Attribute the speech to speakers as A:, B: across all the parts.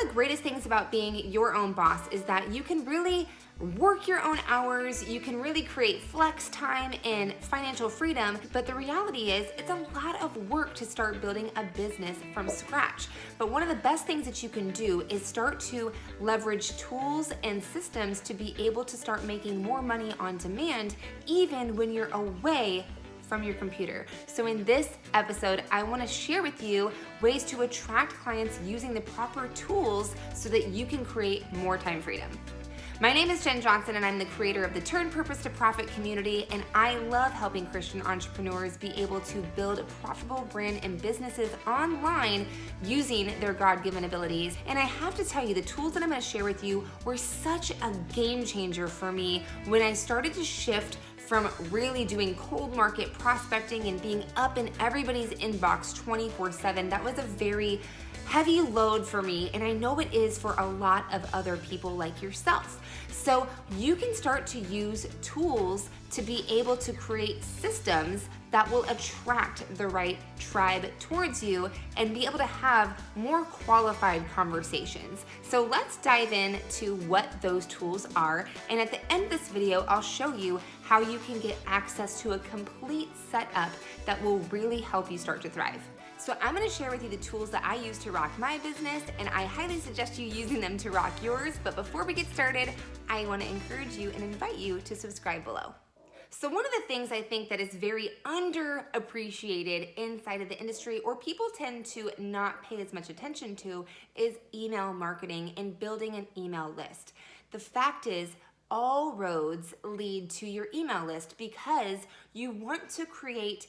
A: of the greatest things about being your own boss is that you can really work your own hours, you can really create flex time and financial freedom, but the reality is it's a lot of work to start building a business from scratch. But one of the best things that you can do is start to leverage tools and systems to be able to start making more money on demand, even when you're away from your computer. So in this episode, I want to share with you ways to attract clients using the proper tools so that you can create more time freedom. My name is Jen Johnson, and I'm the creator of the Turn Purpose to Profit community, and I love helping Christian entrepreneurs be able to build a profitable brand and businesses online using their God-given abilities. And I have to tell you, the tools that I'm going to share with you were such a game changer for me when I started to shift from really doing cold market prospecting and being up in everybody's inbox 24/7. That was a very heavy load for me, and I know it is for a lot of other people like yourself. So you can start to use tools to be able to create systems that will attract the right tribe towards you and be able to have more qualified conversations. So let's dive into what those tools are, and at the end of this video, I'll show you how you can get access to a complete setup that will really help you start to thrive. So I'm going to share with you the tools that I use to rock my business, and I highly suggest you using them to rock yours. But before we get started, I want to encourage you and invite you to subscribe below. So one of the things I think that is very underappreciated inside of the industry, or people tend to not pay as much attention to, is email marketing and building an email list. The fact is, all roads lead to your email list because you want to create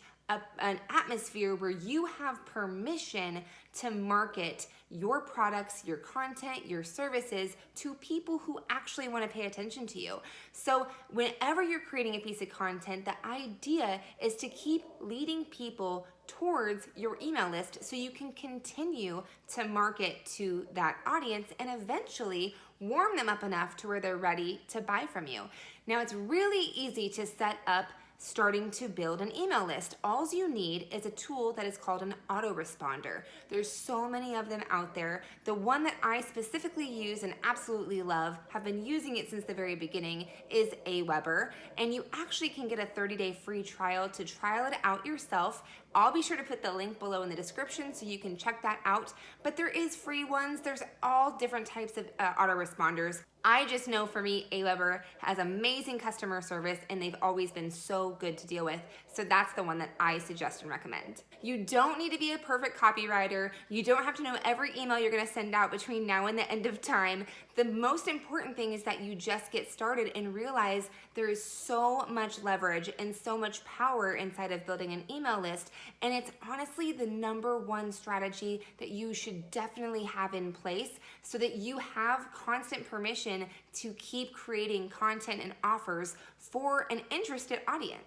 A: an atmosphere where you have permission to market your products, your content, your services to people who actually want to pay attention to you. So whenever you're creating a piece of content, the idea is to keep leading people towards your email list so you can continue to market to that audience and eventually warm them up enough to where they're ready to buy from you. Now, it's really easy to set up starting to build an email list. All you need is a tool that is called an autoresponder. There's so many of them out there. The one that I specifically use and absolutely love, have been using it since the very beginning, is Aweber, and you actually can get a 30-day free trial to trial it out yourself. I'll be sure to put the link below in the description so you can check that out, but there is free ones. There's all different types of autoresponders. I just know for me, Aweber has amazing customer service and they've always been so good to deal with. So that's the one that I suggest and recommend. You don't need to be a perfect copywriter. You don't have to know every email you're gonna send out between now and the end of time. The most important thing is that you just get started and realize there is so much leverage and so much power inside of building an email list. And it's honestly the #1 strategy that you should definitely have in place so that you have constant permission to keep creating content and offers for an interested audience.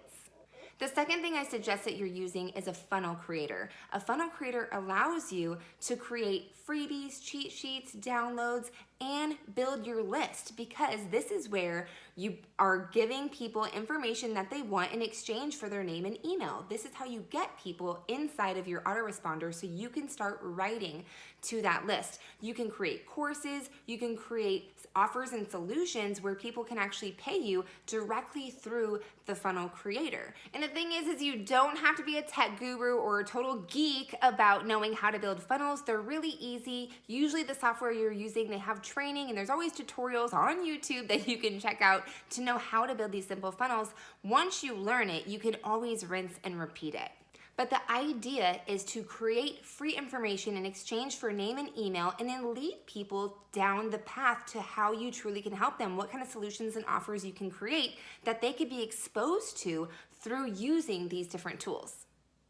A: The second thing I suggest that you're using is a funnel creator. A funnel creator allows you to create freebies, cheat sheets, downloads, and build your list, because this is where you are giving people information that they want in exchange for their name and email. This is how you get people inside of your autoresponder so you can start writing to that list. You can create courses, you can create offers and solutions where people can actually pay you directly through the funnel creator. And the thing is you don't have to be a tech guru or a total geek about knowing how to build funnels. They're really easy. Usually the software you're using, they have training, and there's always tutorials on YouTube that you can check out to know how to build these simple funnels. Once you learn it, you can always rinse and repeat it. But the idea is to create free information in exchange for name and email, and then lead people down the path to how you truly can help them, what kind of solutions and offers you can create that they could be exposed to through using these different tools.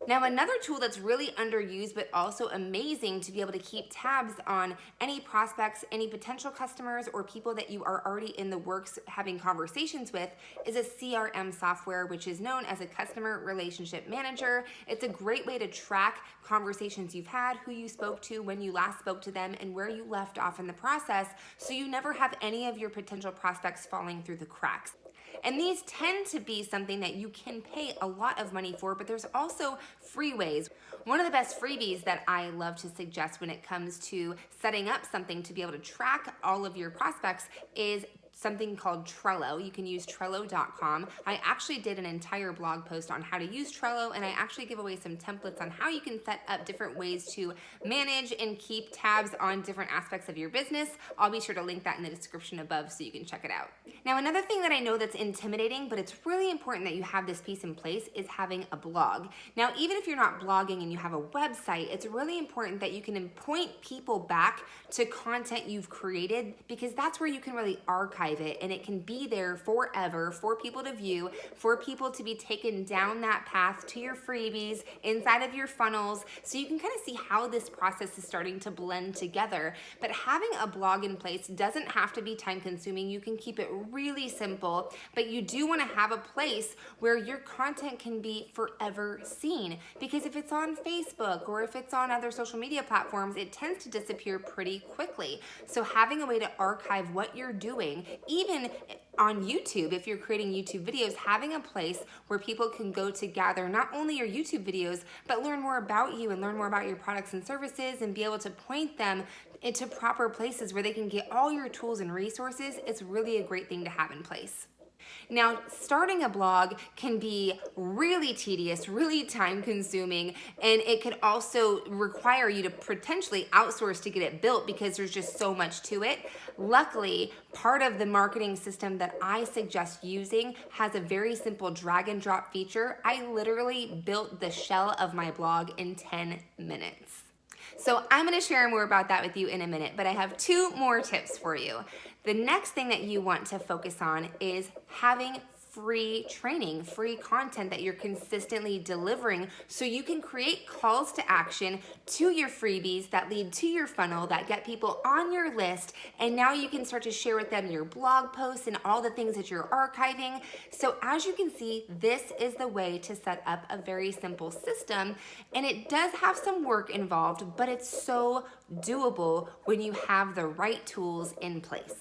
A: Now, another tool that's really underused but also amazing to be able to keep tabs on any prospects, any potential customers, or people that you are already in the works having conversations with is a CRM software, which is known as a customer relationship manager. It's a great way to track conversations you've had, who you spoke to, when you last spoke to them, and where you left off in the process, so you never have any of your potential prospects falling through the cracks. And these tend to be something that you can pay a lot of money for, but there's also free ways. One of the best freebies that I love to suggest when it comes to setting up something to be able to track all of your prospects is something called Trello. You can use Trello.com. I actually did an entire blog post on how to use Trello, and I actually give away some templates on how you can set up different ways to manage and keep tabs on different aspects of your business. I'll be sure to link that in the description above so you can check it out. Now, another thing that I know that's intimidating, but it's really important that you have this piece in place, is having a blog. Now, even if you're not blogging and you have a website, it's really important that you can point people back to content you've created, because that's where you can really archive it, and it can be there forever for people to view, for people to be taken down that path to your freebies inside of your funnels, so you can kind of see how this process is starting to blend together. But having a blog in place doesn't have to be time consuming. You can keep it really simple, but you do want to have a place where your content can be forever seen, because if it's on Facebook or if it's on other social media platforms, it tends to disappear pretty quickly. So having a way to archive what you're doing, even on YouTube, if you're creating YouTube videos, having a place where people can go to gather not only your YouTube videos, but learn more about you and learn more about your products and services, and be able to point them into proper places where they can get all your tools and resources, it's really a great thing to have in place. Now, starting a blog can be really tedious, really time consuming, and it could also require you to potentially outsource to get it built because there's just so much to it. Luckily, part of the marketing system that I suggest using has a very simple drag and drop feature. I literally built the shell of my blog in 10 minutes. So I'm going to share more about that with you in a minute, but I have 2 more tips for you. The next thing that you want to focus on is having free training, free content that you're consistently delivering, so you can create calls to action to your freebies that lead to your funnel, that get people on your list, and now you can start to share with them your blog posts and all the things that you're archiving. So as you can see, this is the way to set up a very simple system, and it does have some work involved, but it's so doable when you have the right tools in place.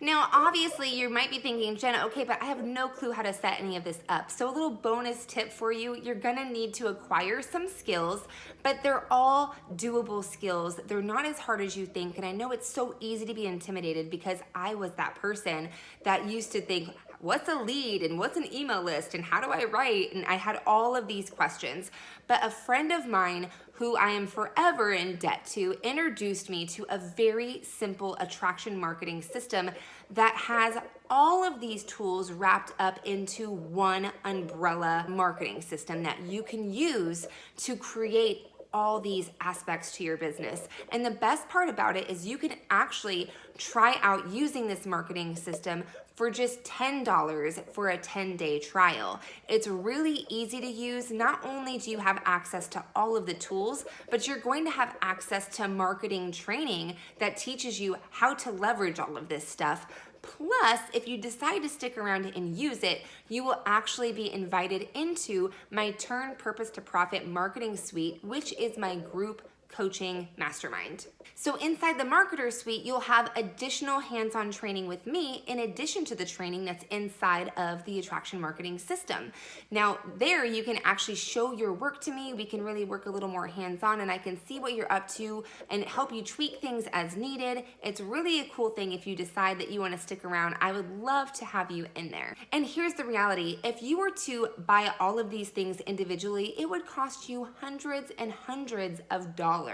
A: Now, obviously, you might be thinking, Jenna, okay, but I have no clue how to set any of this up. So a little bonus tip for you, you're gonna need to acquire some skills, but they're all doable skills. They're not as hard as you think, and I know it's so easy to be intimidated because I was that person that used to think, what's a lead and what's an email list and how do I write? And I had all of these questions. But a friend of mine who I am forever in debt to introduced me to a very simple attraction marketing system that has all of these tools wrapped up into one umbrella marketing system that you can use to create all these aspects to your business. And the best part about it is you can actually try out using this marketing system for just $10 for a 10-day trial. It's really easy to use. Not only do you have access to all of the tools, but you're going to have access to marketing training that teaches you how to leverage all of this stuff. Plus, if you decide to stick around and use it, you will actually be invited into my Turn Purpose to Profit Marketing Suite, which is my group coaching mastermind. So inside the Marketer Suite, you'll have additional hands-on training with me in addition to the training that's inside of the attraction marketing system. Now there you can actually show your work to me. We can really work a little more hands-on and I can see what you're up to and help you tweak things as needed. It's really a cool thing if you decide that you want to stick around. I would love to have you in there. And here's the reality. If you were to buy all of these things individually, it would cost you hundreds and hundreds of dollars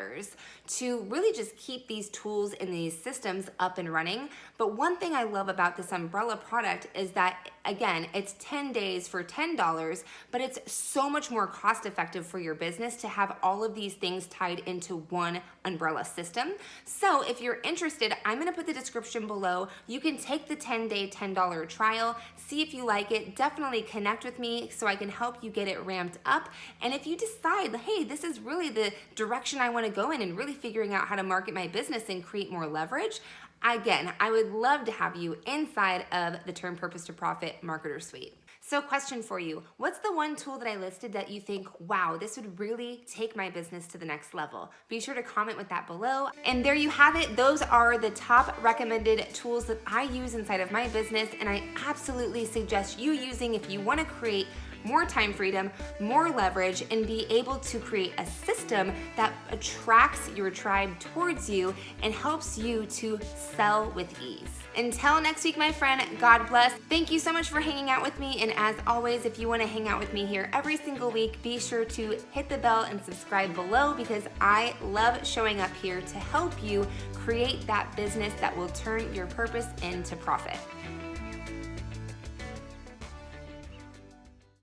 A: to really just keep these tools and these systems up and running. But one thing I love about this umbrella product is that, again, it's 10 days for $10, but it's so much more cost effective for your business to have all of these things tied into one umbrella system. So if you're interested, I'm gonna put the description below. You can take the 10-day, $10 trial, see if you like it. Definitely connect with me so I can help you get it ramped up. And if you decide, hey, this is really the direction I want to go in and really figuring out how to market my business and create more leverage, again, I would love to have you inside of the Turn Purpose to Profit Marketer Suite. So question for you, what's the one tool that I listed that you think, wow, this would really take my business to the next level? Be sure to comment with that below. And there you have it. Those are the top recommended tools that I use inside of my business, and I absolutely suggest you using if you want to create more time freedom, more leverage, and be able to create a system that attracts your tribe towards you and helps you to sell with ease. Until next week, my friend, God bless. Thank you so much for hanging out with me. And as always, if you want to hang out with me here every single week, be sure to hit the bell and subscribe below, because I love showing up here to help you create that business that will turn your purpose into profit.